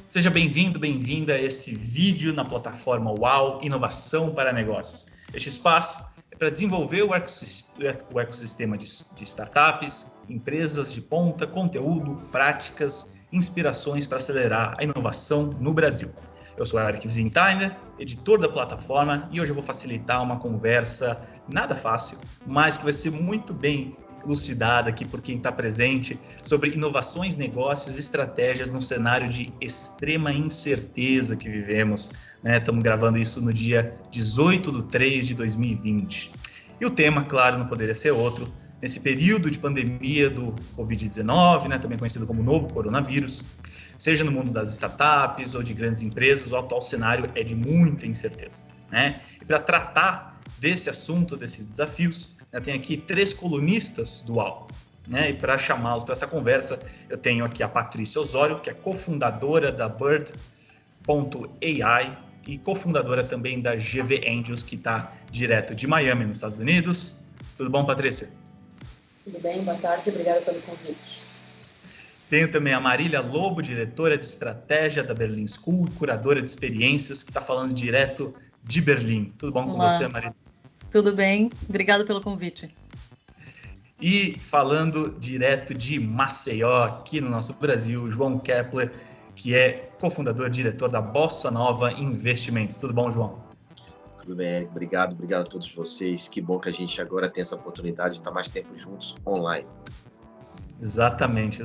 Seja bem-vindo, bem-vinda a esse vídeo na plataforma UAU Inovação para Negócios. Este espaço é para desenvolver o ecossistema de startups, empresas de ponta, conteúdo, práticas, inspirações para acelerar a inovação no Brasil. Eu sou Eric Wiesentheimer, editor da plataforma, e hoje eu vou facilitar uma conversa nada fácil, mas que vai ser muito bem elucidada aqui por quem está presente sobre inovações, negócios e estratégias num cenário de extrema incerteza que vivemos, né? Estamos gravando isso no dia 18/3/2020. E o tema, claro, não poderia ser outro. Nesse período de pandemia do Covid-19, né, também conhecido como novo coronavírus, seja no mundo das startups ou de grandes empresas, o atual cenário é de muita incerteza, né? E para tratar desse assunto, desses desafios, eu tenho aqui 3 colunistas do UAU, né? E para chamá-los para essa conversa, eu tenho aqui a Patrícia Osório, que é cofundadora da Bird.ai e cofundadora também da GV Angels, que está direto de Miami, nos Estados Unidos. Tudo bom, Patrícia? Tudo bem, boa tarde, obrigada pelo convite. Tenho também a Marília Lobo, diretora de estratégia da Berlin School e curadora de experiências, que está falando direto de Berlim. Tudo bom com você, Marília? Tudo bem, obrigado pelo convite. E falando direto de Maceió, aqui no nosso Brasil, João Kepler, que é cofundador e diretor da Bossa Nova Investimentos. Tudo bom, João? Tudo bem, Eric. Obrigado a todos vocês. Que bom que a gente agora tem essa oportunidade de estar mais tempo juntos online. Exatamente,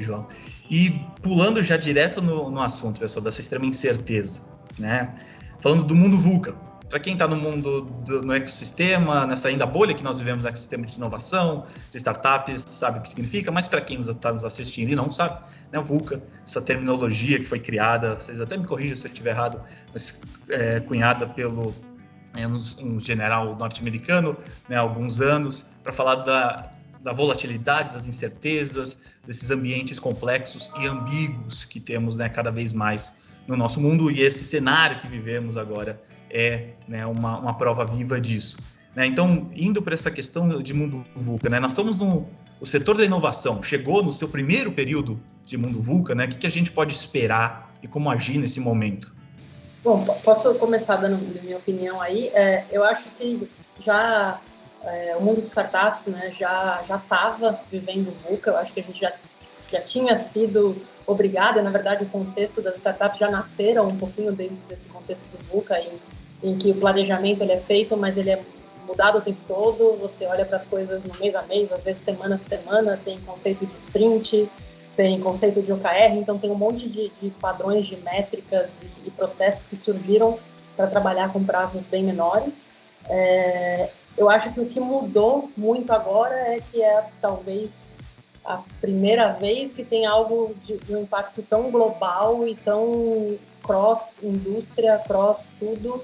João. E pulando já direto no assunto, pessoal, dessa extrema incerteza, né? Falando do mundo VUCA. Para quem está no mundo, no ecossistema, nessa ainda bolha que nós vivemos, no ecossistema de inovação, de startups, sabe o que significa, mas para quem está nos assistindo e não sabe, né, o VUCA, essa terminologia que foi criada, vocês até me corrijam se eu estiver errado, mas cunhada pelo um general norte-americano, né, há alguns anos, para falar da volatilidade, das incertezas, desses ambientes complexos e ambíguos que temos, né, cada vez mais no nosso mundo, e esse cenário que vivemos agora é, né, uma prova viva disso, né? Então, indo para essa questão de mundo VUCA, né, nós estamos o setor da inovação chegou no seu primeiro período de mundo VUCA, né? O que a gente pode esperar e como agir nesse momento? Bom, posso começar dando minha opinião aí. Eu acho que já o mundo de startups, né, já estava vivendo VUCA. Eu acho que a gente já tinha sido obrigada, na verdade, o contexto das startups já nasceram um pouquinho dentro desse contexto do VUCA, em que o planejamento ele é feito, mas ele é mudado o tempo todo. Você olha para as coisas no mês a mês, às vezes semana a semana, tem conceito de sprint, tem conceito de OKR, então tem um monte de padrões de métricas e processos que surgiram para trabalhar com prazos bem menores. Eu acho que o que mudou muito agora é que talvez a primeira vez que tem algo de um impacto tão global e tão cross-indústria, cross-tudo,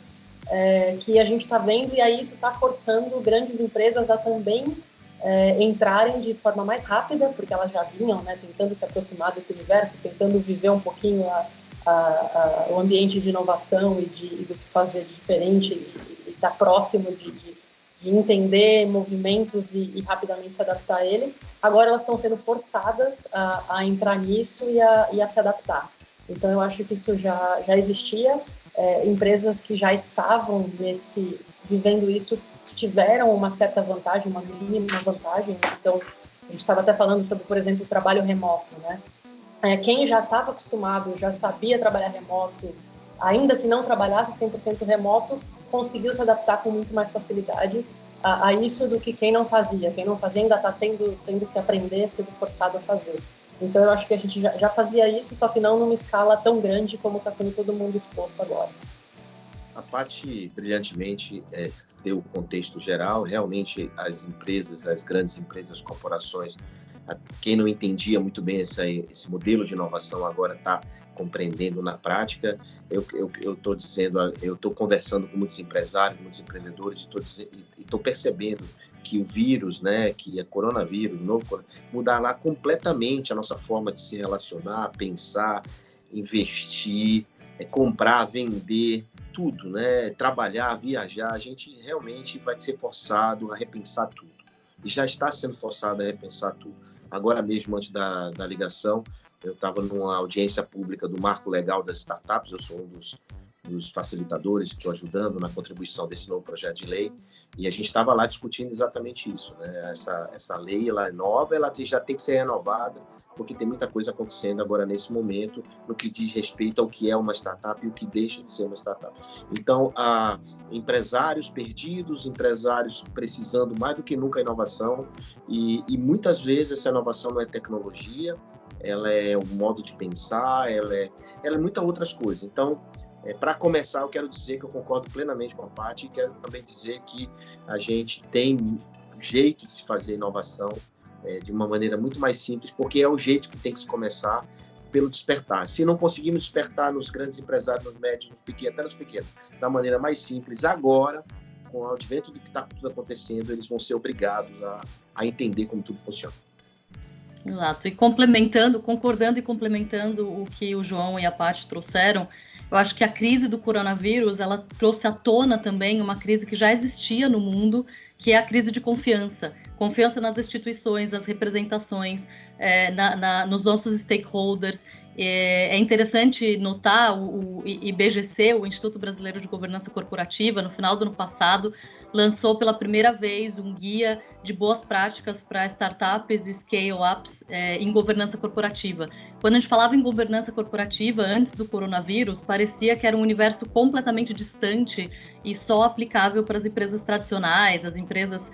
que a gente está vendo, e aí isso está forçando grandes empresas a também entrarem de forma mais rápida, porque elas já vinham, né, tentando se aproximar desse universo, tentando viver um pouquinho o ambiente de inovação e do que fazer de diferente e estar próximo de entender movimentos e rapidamente se adaptar a eles. Agora elas estão sendo forçadas a entrar nisso e a se adaptar. Então eu acho que isso já existia. Empresas que já estavam vivendo isso tiveram uma certa vantagem, uma mínima vantagem. Então a gente estava até falando sobre, por exemplo, o trabalho remoto, né? Quem já estava acostumado, já sabia trabalhar remoto, ainda que não trabalhasse 100% remoto, conseguiu se adaptar com muito mais facilidade a isso do que quem não fazia. Quem não fazia ainda está tendo que aprender, sendo forçado a fazer. Então eu acho que a gente já fazia isso, só que não numa escala tão grande como está sendo todo mundo exposto agora. A Paty brilhantemente deu o contexto geral. Realmente as empresas, as grandes empresas, as corporações, quem não entendia muito bem esse modelo de inovação agora está compreendendo na prática. Eu estou conversando com muitos empresários, muitos empreendedores e estou percebendo que o vírus, né, que é coronavírus, mudará completamente a nossa forma de se relacionar, pensar, investir, comprar, vender, tudo, né? Trabalhar, viajar. A gente realmente vai ser forçado a repensar tudo. E já está sendo forçado a repensar tudo. Agora mesmo, antes da ligação, eu estava numa audiência pública do Marco Legal das Startups, eu sou um dos facilitadores que estou ajudando na contribuição desse novo projeto de lei, e a gente estava lá discutindo exatamente isso, né? Essa lei, ela é nova, ela já tem que ser renovada, porque tem muita coisa acontecendo agora nesse momento, no que diz respeito ao que é uma startup e o que deixa de ser uma startup. Então, há empresários perdidos, empresários precisando mais do que nunca inovação, e muitas vezes essa inovação não é tecnologia, ela é um modo de pensar, ela é muitas outras coisas. Então, para começar, eu quero dizer que eu concordo plenamente com a Paty, e quero também dizer que a gente tem jeito de se fazer inovação de uma maneira muito mais simples, porque é o jeito que tem que se começar, pelo despertar. Se não conseguimos despertar nos grandes empresários, nos médios, nos pequenos, até nos pequenos, da maneira mais simples, agora, com o advento do que está tudo acontecendo, eles vão ser obrigados a entender como tudo funciona. Exato. E concordando e complementando o que o João e a Paty trouxeram, eu acho que a crise do coronavírus, ela trouxe à tona também uma crise que já existia no mundo, que é a crise de confiança. Confiança nas instituições, nas representações, nos nossos stakeholders. É interessante notar o IBGC, o Instituto Brasileiro de Governança Corporativa, no final do ano passado, lançou pela primeira vez um guia de boas práticas para startups e scale-ups em governança corporativa. Quando a gente falava em governança corporativa, antes do coronavírus, parecia que era um universo completamente distante e só aplicável para as empresas tradicionais, as empresas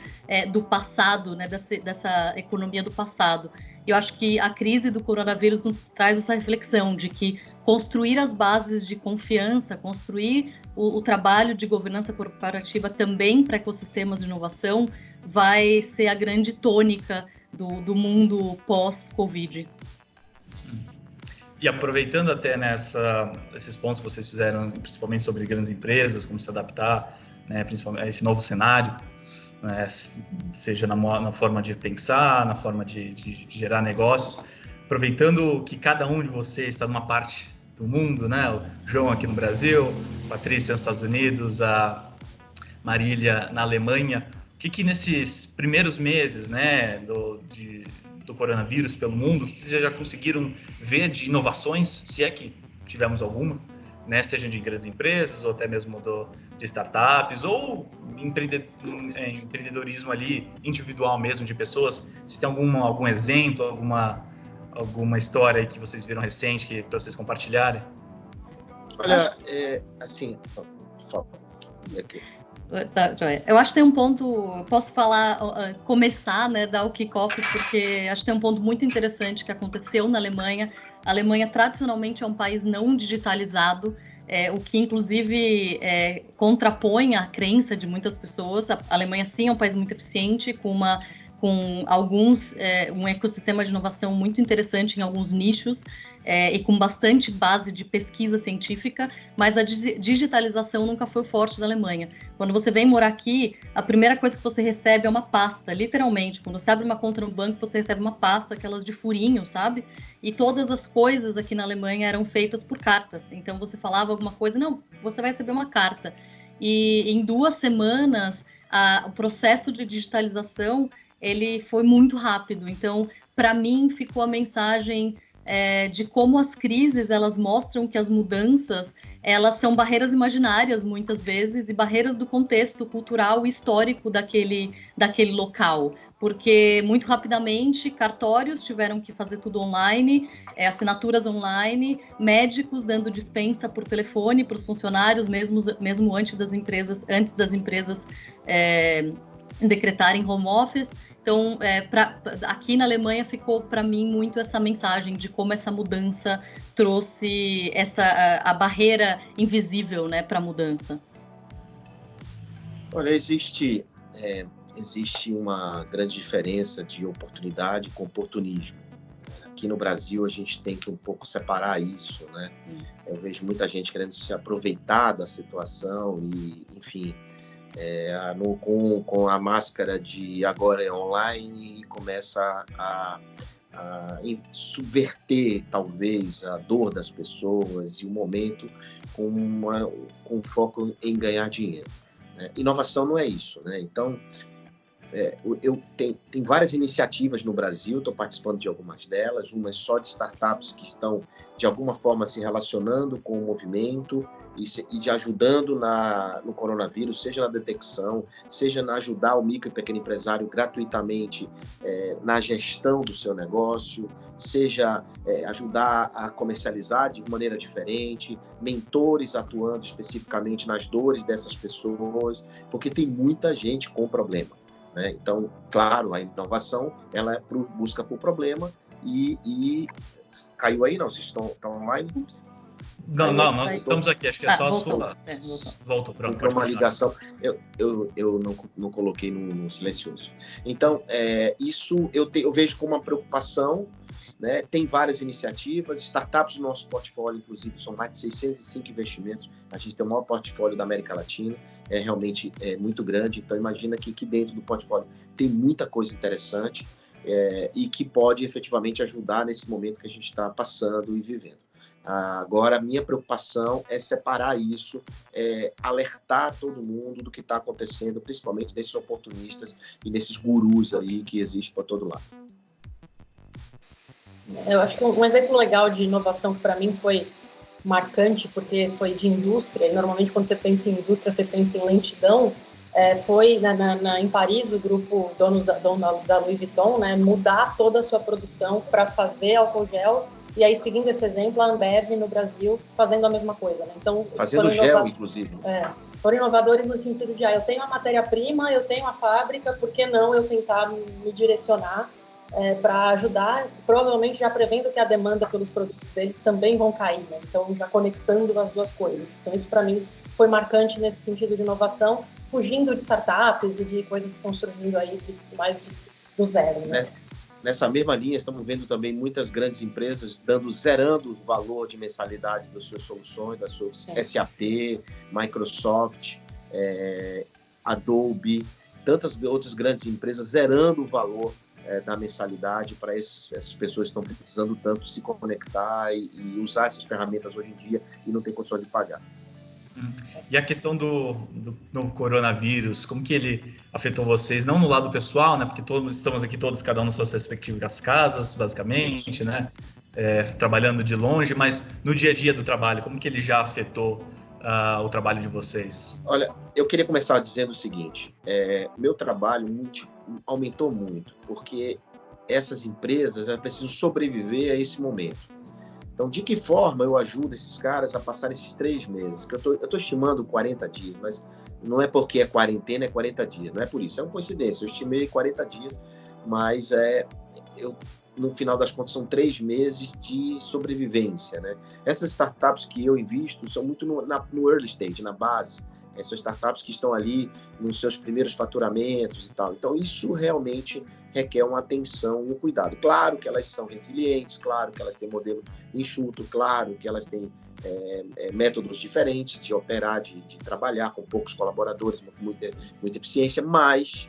do passado, né, dessa economia do passado. Eu acho que a crise do coronavírus nos traz essa reflexão de que construir as bases de confiança, construir o trabalho de governança corporativa também para ecossistemas de inovação vai ser a grande tônica do mundo pós-Covid. E aproveitando até esses pontos que vocês fizeram, principalmente sobre grandes empresas, como se adaptar, né, principalmente a esse novo cenário, né, seja na forma de pensar, na forma de gerar negócios, aproveitando que cada um de vocês está numa parte do mundo, né? O João aqui no Brasil, a Patrícia nos Estados Unidos, a Marília na Alemanha. O que nesses primeiros meses, né, do coronavírus pelo mundo, o que vocês já conseguiram ver de inovações, se é que tivemos alguma, né, seja de grandes empresas ou até mesmo de startups ou empreendedorismo ali individual mesmo de pessoas? Vocês têm algum exemplo, alguma história aí que vocês viram recente para vocês compartilharem? Olha, assim, por favor. Tá, joia. Eu acho que tem um ponto, posso falar, começar, né, dar o kick-off, porque acho que tem um ponto muito interessante que aconteceu na Alemanha. A Alemanha tradicionalmente é um país não digitalizado, o que inclusive contrapõe a crença de muitas pessoas. A Alemanha sim é um país muito eficiente, com um ecossistema de inovação muito interessante em alguns nichos e com bastante base de pesquisa científica, mas a digitalização nunca foi o forte da Alemanha. Quando você vem morar aqui, a primeira coisa que você recebe é uma pasta, literalmente. Quando você abre uma conta no banco, você recebe uma pasta, aquelas de furinho, sabe? E todas as coisas aqui na Alemanha eram feitas por cartas. Então você falava alguma coisa, não, você vai receber uma carta. E em 2 semanas, o processo de digitalização ele foi muito rápido. Então, para mim, ficou a mensagem de como as crises, elas mostram que as mudanças, elas são barreiras imaginárias, muitas vezes, e barreiras do contexto cultural e histórico daquele local. Porque, muito rapidamente, cartórios tiveram que fazer tudo online, assinaturas online, médicos dando dispensa por telefone para os funcionários, mesmo antes das empresas decretarem home office. Então, aqui na Alemanha ficou para mim muito essa mensagem de como essa mudança trouxe a barreira invisível, né, para a mudança. Olha, existe uma grande diferença de oportunidade com oportunismo. Aqui no Brasil a gente tem que um pouco separar isso, né? Eu vejo muita gente querendo se aproveitar da situação e, enfim, com a máscara de agora é online e começa a subverter talvez a dor das pessoas e o momento com foco em ganhar dinheiro, né? Inovação não é isso, né? Então Tem várias iniciativas no Brasil, estou participando de algumas delas, umas só de startups que estão, de alguma forma, se relacionando com o movimento e de ajudando no coronavírus, seja na detecção, seja na ajudar o micro e pequeno empresário gratuitamente na gestão do seu negócio, seja ajudar a comercializar de maneira diferente, mentores atuando especificamente nas dores dessas pessoas, porque tem muita gente com problema. Né? Então, claro, a inovação ela busca por problema e caiu aí, não? Vocês estão online? Não, nós estamos aqui, acho que é só voltou. a sua... Voltou, pronto. Entrou uma ligação, eu não coloquei no silencioso. Então, isso eu vejo como uma preocupação, né? Tem várias iniciativas, startups do nosso portfólio, inclusive, são mais de 605 investimentos, a gente tem o maior portfólio da América Latina, realmente muito grande, então imagina que aqui dentro do portfólio tem muita coisa interessante e que pode efetivamente ajudar nesse momento que a gente está passando e vivendo. Agora, a minha preocupação é separar isso, alertar todo mundo do que está acontecendo, principalmente desses oportunistas e desses gurus aí que existem por todo lado. Eu acho que um exemplo legal de inovação que para mim foi marcante, porque foi de indústria, e normalmente quando você pensa em indústria, você pensa em lentidão, foi em Paris, o grupo dono da Louis Vuitton, né, mudar toda a sua produção para fazer álcool gel. E aí, seguindo esse exemplo, a Ambev no Brasil fazendo a mesma coisa, né? Então, fazendo gel, inclusive. Foram inovadores no sentido de, eu tenho a matéria-prima, eu tenho a fábrica, por que não eu tentar me direcionar para ajudar, provavelmente já prevendo que a demanda pelos produtos deles também vão cair, né? Então, já conectando as duas coisas. Então, isso para mim foi marcante nesse sentido de inovação, fugindo de startups e de coisas que estão surgindo aí do zero, né? Nessa mesma linha, estamos vendo também muitas grandes empresas zerando o valor de mensalidade das suas soluções, das suas SAP, Microsoft, Adobe, tantas outras grandes empresas zerando o valor da mensalidade para essas pessoas que estão precisando tanto se conectar e usar essas ferramentas hoje em dia e não tem condição de pagar. E a questão do novo coronavírus, como que ele afetou vocês? Não no lado pessoal, né? Porque estamos aqui todos, cada um nas suas respectivas casas, basicamente, né? Trabalhando de longe, mas no dia a dia do trabalho, como que ele já afetou o trabalho de vocês? Olha, eu queria começar dizendo o seguinte, meu trabalho aumentou muito, porque essas empresas precisam sobreviver a esse momento. Então, de que forma eu ajudo esses caras a passar esses 3 meses? Eu estou estimando 40 dias, mas não é porque é quarentena, é 40 dias. Não é por isso, é uma coincidência. Eu estimei 40 dias, mas no final das contas são 3 meses de sobrevivência, né? Essas startups que eu invisto são muito no early stage, na base. São startups que estão ali nos seus primeiros faturamentos e tal. Então, isso realmente requer uma atenção e um cuidado. Claro que elas são resilientes, claro que elas têm modelo enxuto, claro que elas têm métodos diferentes de operar, de trabalhar com poucos colaboradores, muita eficiência, mas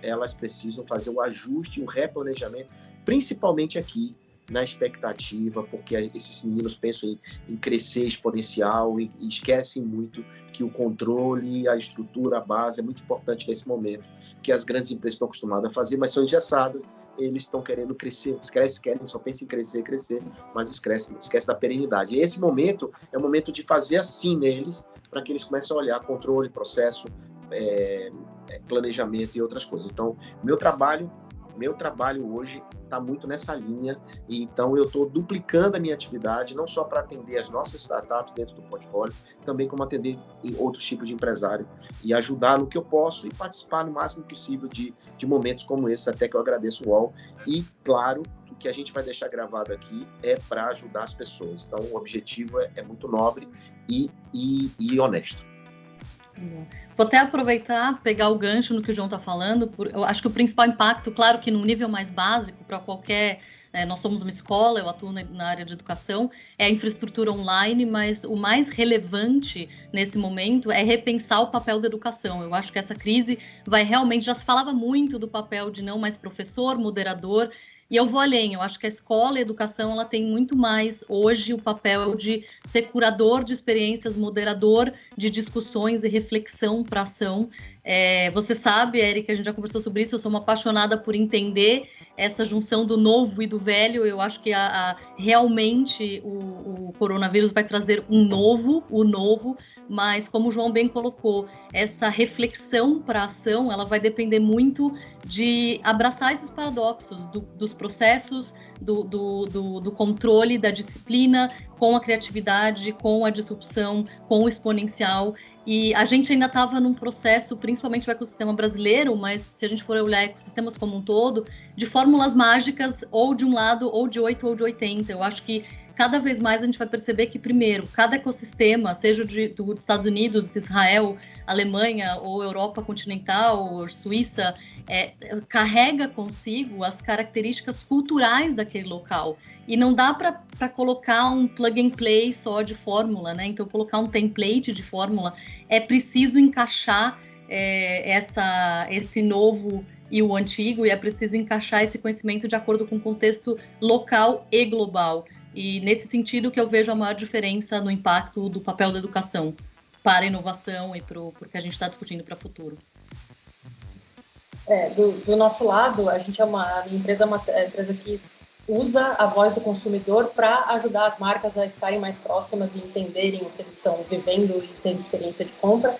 elas precisam fazer o ajuste e o replanejamento, principalmente aqui, na expectativa, porque esses meninos pensam em crescer exponencial e esquecem muito que o controle, a estrutura, a base é muito importante nesse momento, que as grandes empresas estão acostumadas a fazer, mas são engessadas, eles estão querendo crescer, só pensam em crescer, mas esquece da perenidade. E esse momento é o momento de fazer assim neles, para que eles comecem a olhar controle, processo, planejamento e outras coisas. Então, meu trabalho hoje está muito nessa linha, e então eu estou duplicando a minha atividade, não só para atender as nossas startups dentro do portfólio, também como atender em outros tipos de empresário e ajudar no que eu posso e participar no máximo possível de momentos como esse, até que eu agradeço o UOL. E, claro, o que a gente vai deixar gravado aqui é para ajudar as pessoas. Então, o objetivo é muito nobre e honesto. Vou até aproveitar, pegar o gancho no que o João está falando. Eu acho que o principal impacto, claro que num nível mais básico, para qualquer... nós somos uma escola, eu atuo na área de educação, é a infraestrutura online, mas o mais relevante nesse momento é repensar o papel da educação. Eu acho que essa crise vai realmente... Já se falava muito do papel de não mais professor, moderador, e eu vou além. Eu acho que a escola e a educação ela tem muito mais hoje o papel de ser curador de experiências, moderador de discussões e reflexão para ação. Você sabe, Érica, a gente já conversou sobre isso, eu sou uma apaixonada por entender essa junção do novo e do velho. Eu acho que realmente o coronavírus vai trazer o novo, mas como o João bem colocou, essa reflexão para a ação, ela vai depender muito de abraçar esses paradoxos dos processos, do controle, da disciplina, com a criatividade, com a disrupção, com o exponencial. E a gente ainda estava num processo, principalmente o ecossistema brasileiro, mas se a gente for olhar ecossistemas como um todo, de fórmulas mágicas, ou de um lado, ou de 8 ou de 80. Eu acho que cada vez mais a gente vai perceber que, primeiro, cada ecossistema, seja dos Estados Unidos, Israel, Alemanha, ou Europa continental, ou Suíça, carrega consigo as características culturais daquele local. E não dá para colocar um plug and play só de fórmula, né? Então, colocar um template de fórmula, é preciso encaixar esse novo e o antigo, e é preciso encaixar esse conhecimento de acordo com o contexto local e global. E nesse sentido que eu vejo a maior diferença no impacto do papel da educação para a inovação e para o que a gente está discutindo para o futuro. Do nosso lado, a gente a minha empresa é uma empresa que usa a voz do consumidor para ajudar as marcas a estarem mais próximas e entenderem o que eles estão vivendo e tendo experiência de compra.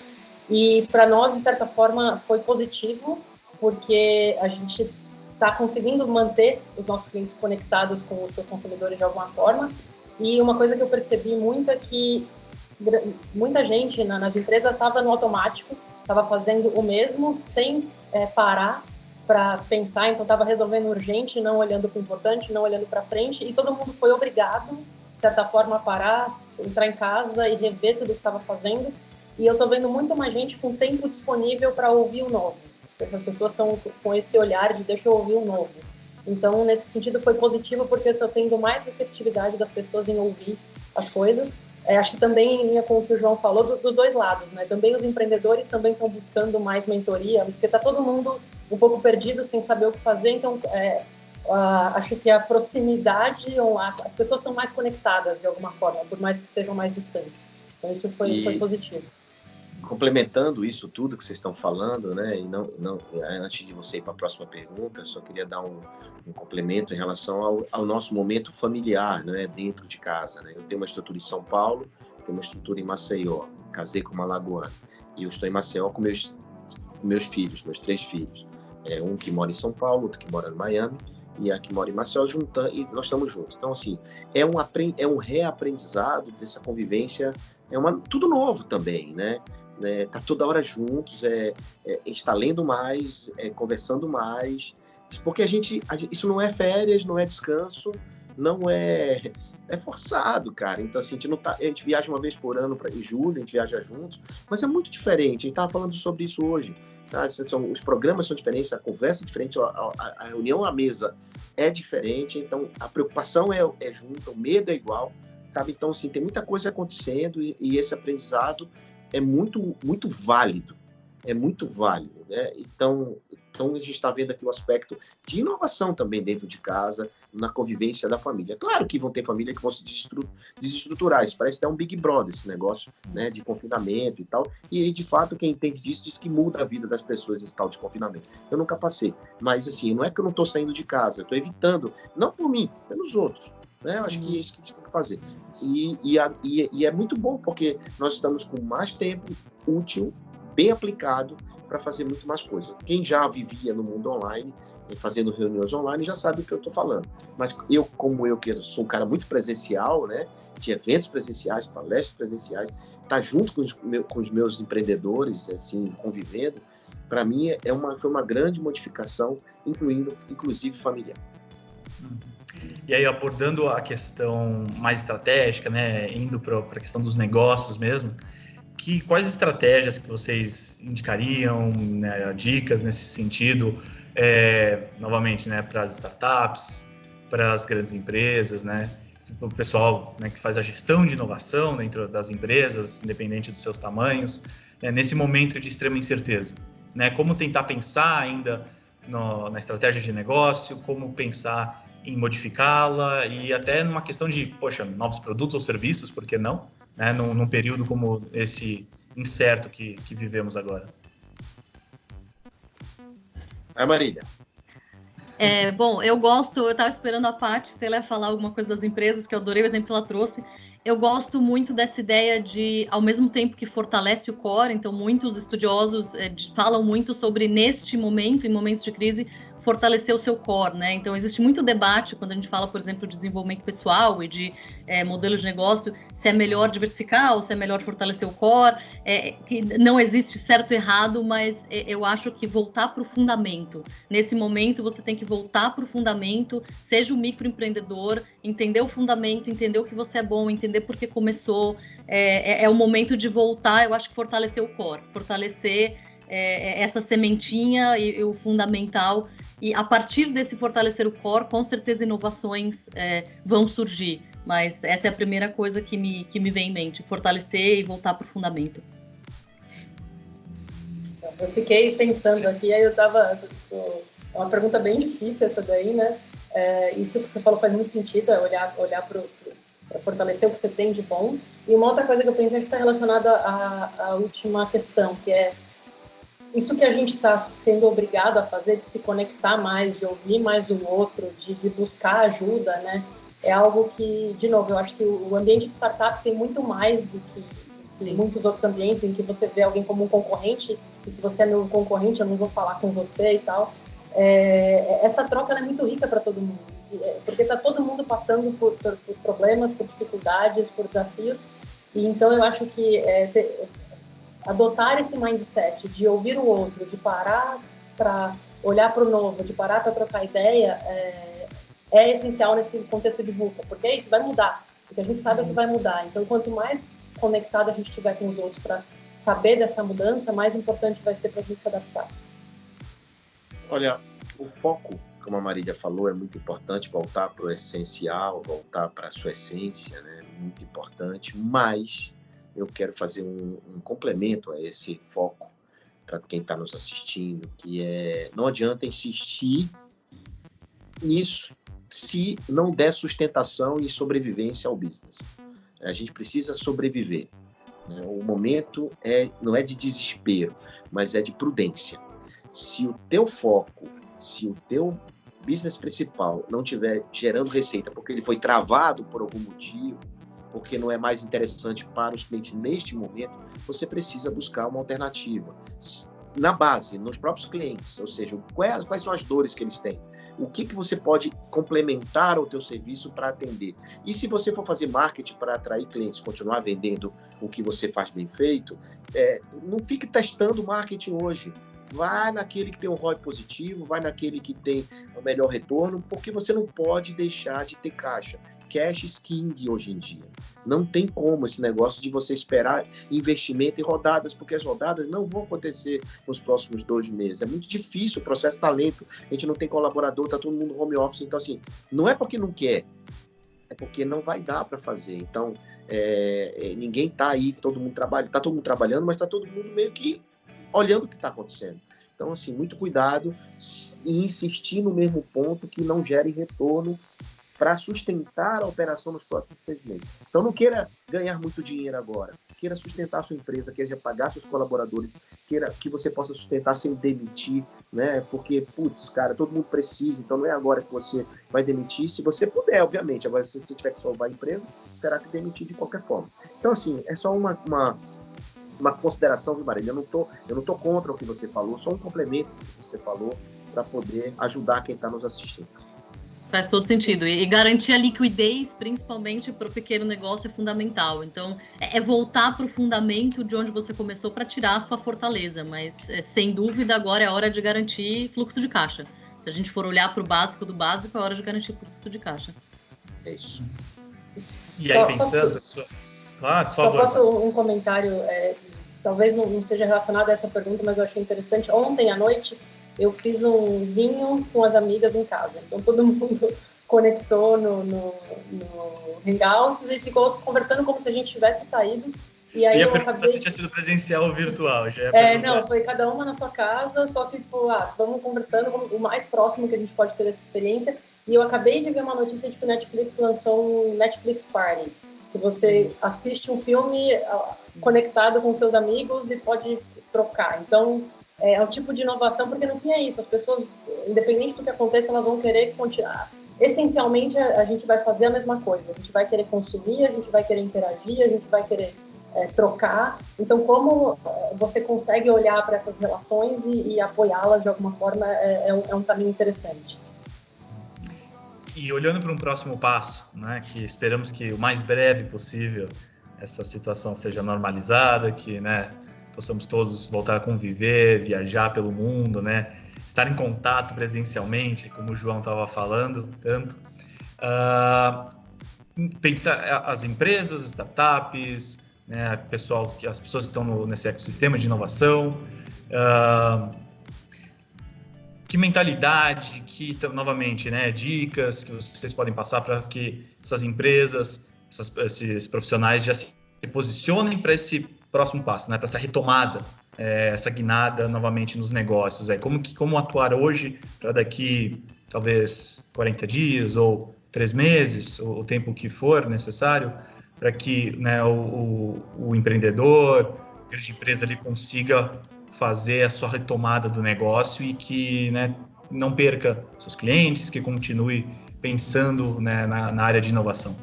E para nós, de certa forma, foi positivo, porque a gente está conseguindo manter os nossos clientes conectados com os seus consumidores de alguma forma. E uma coisa que eu percebi muito é que muita gente nas empresas estava no automático, estava fazendo o mesmo sem parar para pensar, então estava resolvendo urgente, não olhando para o importante, não olhando para frente, e todo mundo foi obrigado, de certa forma, a parar, entrar em casa e rever tudo o que estava fazendo. E eu estou vendo muito mais gente com tempo disponível para ouvir o novo. As pessoas estão com esse olhar de deixa eu ouvir o novo. Então, nesse sentido, foi positivo, porque eu estou tendo mais receptividade das pessoas em ouvir as coisas. Acho que também em linha com o que o João falou, dos dois lados, né? Também os empreendedores também estão buscando mais mentoria, porque está todo mundo um pouco perdido, sem saber o que fazer. Então, acho que a proximidade, as pessoas estão mais conectadas de alguma forma, por mais que estejam mais distantes. Então, isso foi positivo. Complementando isso tudo que vocês estão falando, né? E não antes de você ir para a próxima pergunta, só queria dar um complemento em relação ao nosso momento familiar, né? Dentro de casa, né? Eu tenho uma estrutura em São Paulo, tenho uma estrutura em Maceió, casei com uma alagoana, e eu estou em Maceió com meus filhos, meus 3 filhos, um que mora em São Paulo, outro que mora em Miami, e a que mora em Maceió, e nós estamos juntos. Então, assim, é um reaprendizado dessa convivência, tudo novo também, né? Tá toda hora juntos, está lendo mais, conversando mais, porque isso não é férias, não é descanso, não é forçado, cara. Então, assim, a gente viaja uma vez por ano em julho, a gente viaja juntos, mas é muito diferente. A gente estava falando sobre isso hoje. Tá? Os programas são diferentes, a conversa é diferente, a reunião à mesa é diferente, então a preocupação é junta, o medo é igual, sabe? Então, assim, tem muita coisa acontecendo e esse aprendizado é muito, muito válido, né? Então a gente está vendo aqui o aspecto de inovação também dentro de casa, na convivência da família. Claro que vão ter família que vão se desestruturar, isso parece até um Big Brother, esse negócio, né, de confinamento e tal, e de fato quem entende disso diz que muda a vida das pessoas esse tal de confinamento. Eu nunca passei, mas assim, não é que eu não estou saindo de casa, eu estou evitando, não por mim, pelos outros. Né? Eu acho que é isso que a gente tem que fazer. E é muito bom, porque nós estamos com mais tempo útil, bem aplicado, para fazer muito mais coisa. Quem já vivia no mundo online, fazendo reuniões online, já sabe o que eu estou falando. Mas que sou um cara muito presencial, né? De eventos presenciais, palestras presenciais, tá junto com os meus empreendedores, assim, convivendo, para mim foi uma grande modificação, inclusive familiar. E aí, abordando a questão mais estratégica, né, indo para a questão dos negócios mesmo, quais estratégias que vocês indicariam, né, dicas nesse sentido, novamente, né, para as startups, para as grandes empresas, né, o pessoal, né, que faz a gestão de inovação dentro das empresas, independente dos seus tamanhos, nesse momento de extrema incerteza, né, como tentar pensar ainda na estratégia de negócio, como pensar em modificá-la e até numa questão de, novos produtos ou serviços, por que não? Né? Num período como esse incerto que vivemos agora. A Marília. Bom, eu estava esperando a Paty, se ela ia falar alguma coisa das empresas, que eu adorei o exemplo que ela trouxe. Eu gosto muito dessa ideia de, ao mesmo tempo que fortalece o core, então muitos estudiosos falam muito sobre, neste momento, em momentos de crise, fortalecer o seu core, né? Então existe muito debate quando a gente fala, por exemplo, de desenvolvimento pessoal e de modelos de negócio, se é melhor diversificar ou se é melhor fortalecer o core, que não existe certo e errado, mas eu acho que voltar para o fundamento. Nesse momento você tem que voltar para o fundamento, seja um microempreendedor, entender o fundamento, entender o que você é bom, entender por que começou, é o momento de voltar, eu acho que fortalecer o core, fortalecer essa sementinha e o fundamental. E a partir desse fortalecer o core, com certeza inovações vão surgir. Mas essa é a primeira coisa que me vem em mente, fortalecer e voltar para o fundamento. Eu fiquei pensando aqui, aí é uma pergunta bem difícil essa daí, né? Isso que você falou faz muito sentido, olhar para fortalecer o que você tem de bom. E uma outra coisa que eu pensei que está relacionada à última questão, que é isso que a gente está sendo obrigado a fazer, de se conectar mais, de ouvir mais o outro, de buscar ajuda, né? É algo que, de novo, eu acho que o ambiente de startup tem muito mais do que muitos outros ambientes em que você vê alguém como um concorrente, e se você é meu concorrente, eu não vou falar com você e tal. Essa troca é muito rica para todo mundo, porque está todo mundo passando por problemas, por dificuldades, por desafios, e então eu acho que adotar esse mindset de ouvir o outro, de parar para olhar para o novo, de parar para trocar ideia, é essencial nesse contexto de VUCA, porque isso vai mudar, porque a gente sabe que vai mudar. Então, quanto mais conectado a gente estiver com os outros para saber dessa mudança, mais importante vai ser para a gente se adaptar. Olha, o foco, como a Marília falou, é muito importante, voltar para o essencial, voltar para a sua essência, né? Muito importante, mas eu quero fazer um complemento a esse foco para quem está nos assistindo, que não adianta insistir nisso se não der sustentação e sobrevivência ao business. A gente precisa sobreviver. O momento não é de desespero, mas é de prudência. Se o teu foco, se o teu business principal não estiver gerando receita porque ele foi travado por algum motivo, porque não é mais interessante para os clientes neste momento, você precisa buscar uma alternativa. Na base, nos próprios clientes, ou seja, quais são as dores que eles têm? O que você pode complementar ao teu serviço para atender? E se você for fazer marketing para atrair clientes, continuar vendendo o que você faz bem feito, não fique testando marketing hoje. Vai naquele que tem um ROI positivo, vai naquele que tem o melhor retorno, porque você não pode deixar de ter caixa. Cash is king hoje em dia. Não tem como esse negócio de você esperar investimento em rodadas, porque as rodadas não vão acontecer nos próximos 2 meses. É muito difícil, o processo está lento, a gente não tem colaborador, está todo mundo home office. Então, assim, não é porque não quer, é porque não vai dar para fazer. Então, ninguém está aí, todo mundo trabalha, está todo mundo trabalhando, mas está todo mundo meio que olhando o que está acontecendo. Então, assim, muito cuidado e insistir no mesmo ponto que não gere retorno para sustentar a operação nos próximos 3 meses. Então, não queira ganhar muito dinheiro agora. Queira sustentar a sua empresa, queira pagar seus colaboradores, queira que você possa sustentar sem demitir, né? Porque, putz, cara, todo mundo precisa, então não é agora que você vai demitir, se você puder, obviamente. Agora, se você tiver que salvar a empresa, terá que demitir de qualquer forma. Então, assim, é só uma consideração, viu, Marília? Eu não tô contra o que você falou, só um complemento do que você falou para poder ajudar quem está nos assistindo. Faz todo sentido. E garantir a liquidez, principalmente para o pequeno negócio, é fundamental. Então, voltar para o fundamento de onde você começou para tirar a sua fortaleza. Mas, sem dúvida, agora é hora de garantir fluxo de caixa. Se a gente for olhar para o básico do básico, é hora de garantir fluxo de caixa. É isso. E aí, pensando... Claro, por favor. Só posso um comentário, talvez não seja relacionado a essa pergunta, mas eu achei interessante. Ontem à noite, eu fiz um vinho com as amigas em casa. Então, todo mundo conectou no Hangouts e ficou conversando como se a gente tivesse saído. E aí eu acabei... se tinha sido presencial ou virtual. Não, foi cada uma na sua casa, só que, vamos conversando o mais próximo que a gente pode ter dessa experiência. E eu acabei de ver uma notícia de que o Netflix lançou um Netflix Party, que você assiste um filme conectado com seus amigos e pode trocar. Então, é o tipo de inovação, porque no fim é isso, as pessoas, independente do que aconteça, elas vão querer continuar. Essencialmente, a gente vai fazer a mesma coisa, a gente vai querer consumir, a gente vai querer interagir, a gente vai querer trocar. Então, como você consegue olhar para essas relações e apoiá-las de alguma forma é um caminho interessante. E olhando para um próximo passo, né, que esperamos que o mais breve possível essa situação seja normalizada, que, né, possamos todos voltar a conviver, viajar pelo mundo, né, estar em contato presencialmente, como o João estava falando tanto. Pensar as empresas, startups, né, as pessoas que estão nesse ecossistema de inovação, que mentalidade, novamente, né, dicas que vocês podem passar para que essas empresas, esses profissionais já se posicionem para esse próximo passo, né, para essa retomada, essa guinada novamente nos negócios. Como atuar hoje para daqui, talvez, 40 dias ou 3 meses, o tempo que for necessário, para que, né, o empreendedor, a grande empresa ali consiga fazer a sua retomada do negócio e que, né, não perca seus clientes, que continue pensando, né, na área de inovação.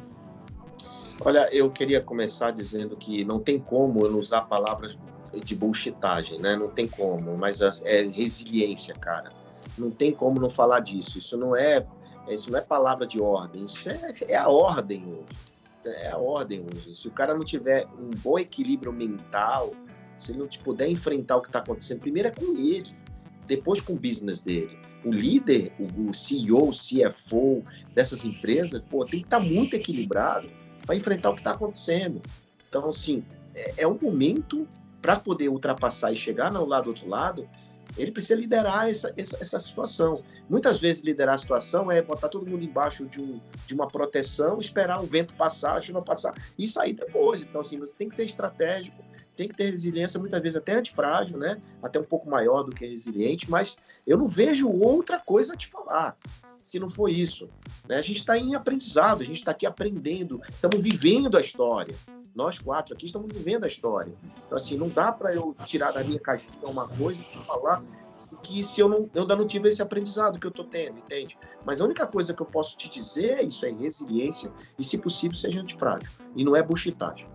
Olha, eu queria começar dizendo que não tem como eu não usar palavras de bullshitagem, né? Não tem como, mas é resiliência, cara. Não tem como não falar disso. Isso não é palavra de ordem, isso é a ordem hoje. É a ordem hoje. Se o cara não tiver um bom equilíbrio mental, se ele não puder enfrentar o que está acontecendo, primeiro é com ele, depois com o business dele. O líder, o CEO, o CFO dessas empresas, tem que estar muito equilibrado para enfrentar o que está acontecendo. Então, assim, é um momento para poder ultrapassar e chegar no outro lado, ele precisa liderar essa situação. Muitas vezes liderar a situação é botar todo mundo embaixo de uma proteção, esperar o vento passar, a chuva passar e sair depois. Então, assim, você tem que ser estratégico, tem que ter resiliência, muitas vezes até antifrágil, né? Até um pouco maior do que resiliente, mas eu não vejo outra coisa a te falar, se não for isso. Né? A gente está em aprendizado, a gente está aqui aprendendo, estamos vivendo a história. Nós 4 aqui estamos vivendo a história. Então, assim, não dá para eu tirar da minha caixinha uma coisa e falar que se eu ainda não tive esse aprendizado que eu estou tendo, entende? Mas a única coisa que eu posso te dizer é isso aí, resiliência, e se possível, seja antifrágil. E não é bullshitagem.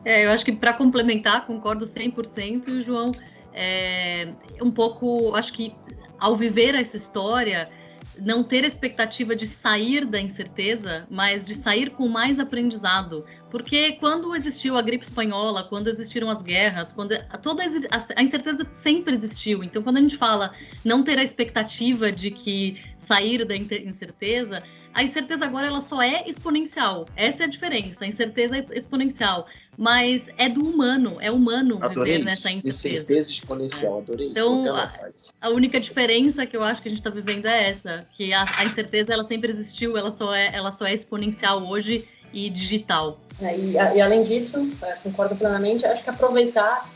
Eu acho que para complementar, concordo 100%, João, um pouco, acho que ao viver essa história, não ter a expectativa de sair da incerteza, mas de sair com mais aprendizado. Porque quando existiu a gripe espanhola, quando existiram as guerras, a incerteza sempre existiu. Então, quando a gente fala não ter a expectativa de que sair da incerteza, a incerteza agora ela só é exponencial. Essa é a diferença, a incerteza é exponencial. Mas é do humano, é humano adorei viver nessa incerteza. Incerteza exponencial, adorei então, isso. A única diferença que eu acho que a gente está vivendo é essa, que a incerteza ela sempre existiu, ela só é exponencial hoje e digital. E além disso, concordo plenamente, acho que aproveitar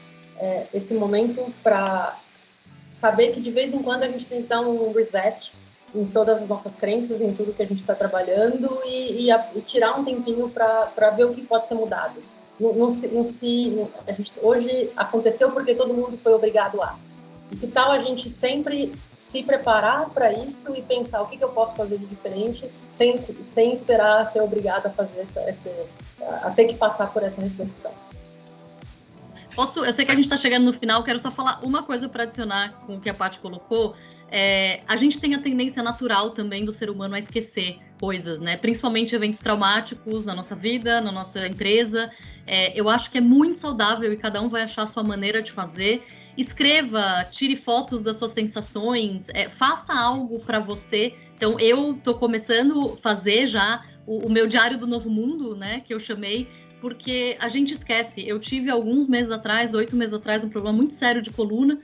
esse momento para saber que de vez em quando a gente tem que dar um reset em todas as nossas crenças, em tudo que a gente está trabalhando e tirar um tempinho para ver o que pode ser mudado. A gente, hoje aconteceu porque todo mundo foi obrigado a. E que tal a gente sempre se preparar para isso e pensar o que eu posso fazer de diferente sem esperar ser obrigado a fazer a ter que passar por essa reflexão. Eu sei que a gente está chegando no final, quero só falar uma coisa para adicionar com o que a Paty colocou. A gente tem a tendência natural também do ser humano a esquecer coisas, né? Principalmente eventos traumáticos na nossa vida, na nossa empresa. Eu acho que é muito saudável e cada um vai achar a sua maneira de fazer. Escreva, tire fotos das suas sensações, faça algo para você. Então, eu estou começando a fazer já o meu diário do novo mundo, né? Que eu chamei, porque a gente esquece. Eu tive alguns meses atrás, 8 meses atrás, um problema muito sério de coluna,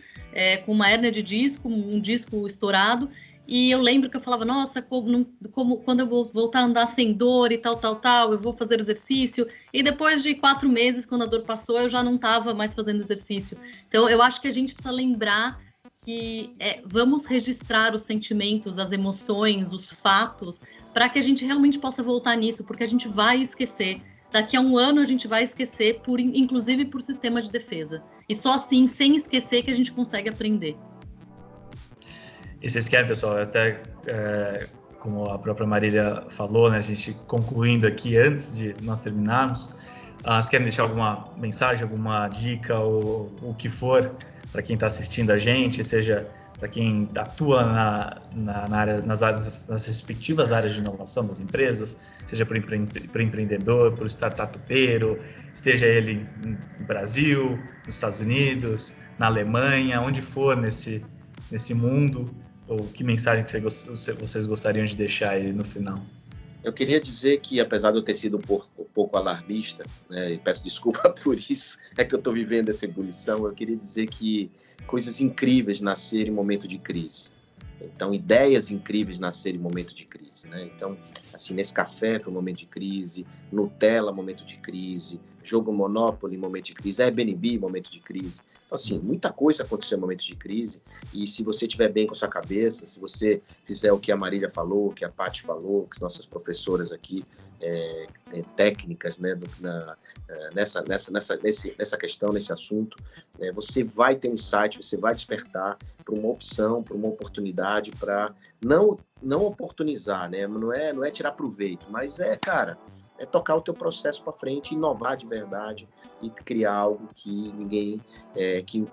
com uma hérnia de disco, um disco estourado. E eu lembro que eu falava, nossa, quando eu vou voltar a andar sem dor e tal, eu vou fazer exercício. E depois de 4 meses, quando a dor passou, eu já não estava mais fazendo exercício. Então, eu acho que a gente precisa lembrar que vamos registrar os sentimentos, as emoções, os fatos, para que a gente realmente possa voltar nisso, porque a gente vai esquecer. Daqui a um ano a gente vai esquecer, inclusive por sistema de defesa. E só assim, sem esquecer, que a gente consegue aprender. E vocês querem, pessoal, até como a própria Marília falou, né, a gente concluindo aqui antes de nós terminarmos, vocês querem deixar alguma mensagem, alguma dica ou o que for para quem está assistindo a gente, seja para quem atua na área, nas respectivas áreas de inovação das empresas, seja para o empreendedor, para o startupeiro, esteja ele no Brasil, nos Estados Unidos, na Alemanha, onde for nesse mundo, ou que mensagem que vocês gostariam de deixar aí no final? Eu queria dizer que, apesar de eu ter sido um pouco alarmista, né, e peço desculpa por isso, é que eu estou vivendo essa ebulição, eu queria dizer que coisas incríveis nascerem em momento de crise. Então, ideias incríveis nascerem em momento de crise, né? Então, assim, Nescafé foi um momento de crise, Nutella, momento de crise, jogo Monopoly, momento de crise, Airbnb, momento de crise. Então, assim, muita coisa aconteceu em momentos de crise, e se você estiver bem com a sua cabeça, se você fizer o que a Marília falou, o que a Paty falou, que as nossas professoras aqui, técnicas, né, nessa questão, nesse assunto, você vai ter um insight, você vai despertar para uma opção, para uma oportunidade, para não oportunizar, né? Não é tirar proveito, mas cara, é tocar o teu processo para frente, inovar de verdade e criar algo que ninguém,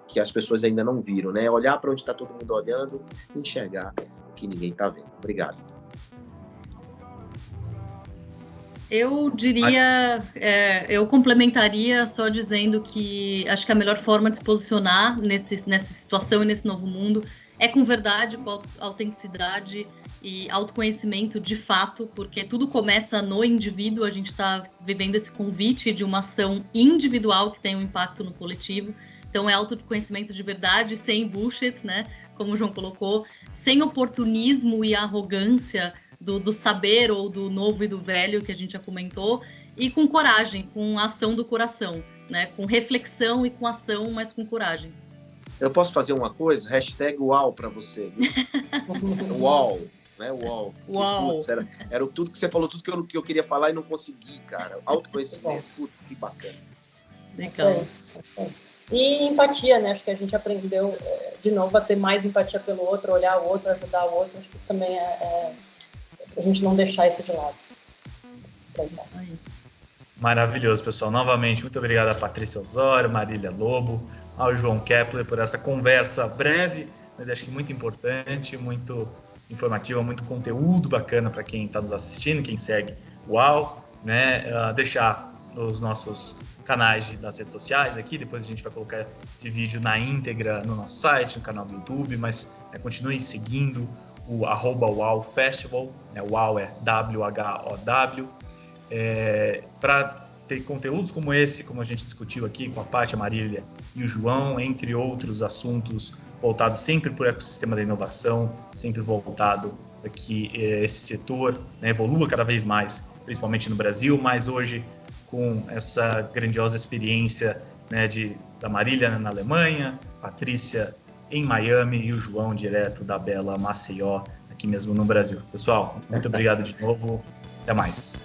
que as pessoas ainda não viram, né? Olhar para onde está todo mundo olhando e enxergar o que ninguém está vendo. Obrigado. Eu diria, eu complementaria só dizendo que acho que a melhor forma de se posicionar nessa situação e nesse novo mundo é com verdade, com autenticidade e autoconhecimento de fato, porque tudo começa no indivíduo, a gente está vivendo esse convite de uma ação individual que tem um impacto no coletivo, então é autoconhecimento de verdade, sem bullshit, né, como o João colocou, sem oportunismo e arrogância do saber ou do novo e do velho que a gente já comentou, e com coragem, com ação do coração, né, com reflexão e com ação, mas com coragem. Eu posso fazer uma coisa? #UAU para você, viu? UAU. Né, UAU. Uau. Putz, era tudo que você falou, tudo que eu queria falar e não consegui, cara. Autoconhecimento, putz, que bacana. Legal. É isso aí. E empatia, né? Acho que a gente aprendeu, de novo, a ter mais empatia pelo outro, olhar o outro, ajudar o outro. Acho que isso também a gente não deixar isso de lado. É isso aí. Maravilhoso, pessoal. Novamente, muito obrigado a Patrícia Osório, Marília Lobo, ao João Kepler por essa conversa breve, mas acho que muito importante, muito informativa, muito conteúdo bacana para quem está nos assistindo, quem segue o UAU, né? Deixar os nossos canais das redes sociais aqui, depois a gente vai colocar esse vídeo na íntegra no nosso site, no canal do YouTube, mas continue seguindo o @UAU Festival, né? O UAU é WHOW, para ter conteúdos como esse, como a gente discutiu aqui com a Paty, a Marília e o João, entre outros assuntos voltados sempre para o ecossistema da inovação, sempre voltado para que esse setor, né, evolua cada vez mais, principalmente no Brasil, mas hoje com essa grandiosa experiência, né, da Marília na Alemanha, Patrícia em Miami e o João direto da bela Maceió, aqui mesmo no Brasil. Pessoal, muito obrigado de novo, até mais.